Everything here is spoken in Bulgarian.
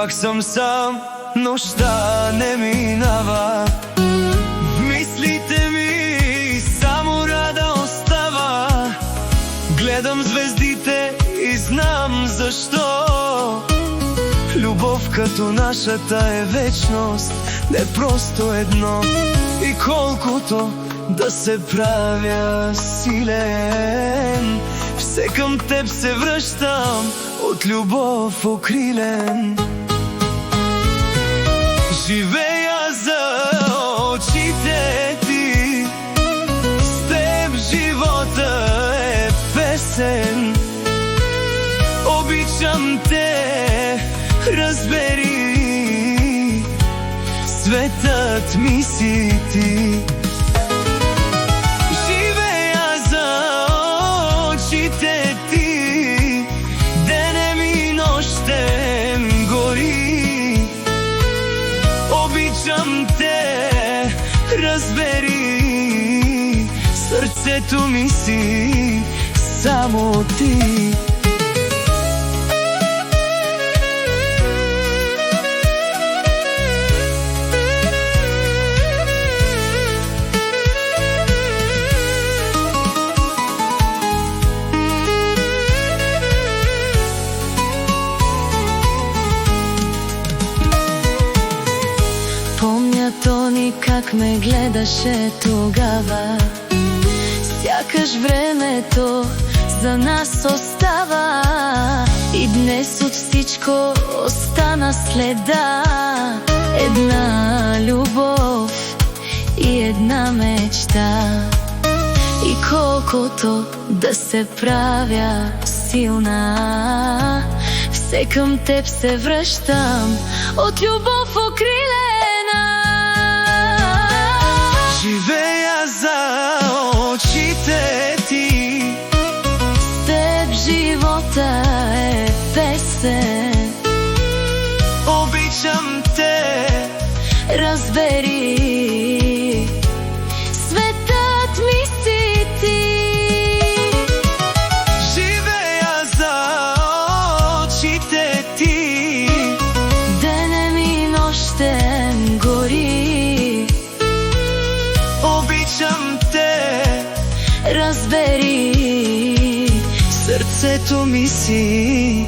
Пак съм сам, нощта не минава, в мислите ми само рада остава. Гледам звездите и знам защо. Любов като нашата е вечност, не просто едно. И колкото да се правя силен, все към теб се връщам, от любов окрилен. Живея за очите ти, с теб живота е песен. Обичам те, разбери, светът ми си ти. Живея за очите ти, денем и нощем гори. Обичам те, разбери, сърцето ми си само ти. Помня Тони как ме гледаше тогава, сякаш времето за нас остава. И днес от всичко остана следа, една любов и една мечта. И колкото да се правя силна, все към теб се връщам, от любов окрилена. Живея за очите ти, с теб живота е песен. обичам те, разбери, светът ми си ти. живея за очите ти, Денем и нощем гори. обичам те, Разбери, сърцето ми си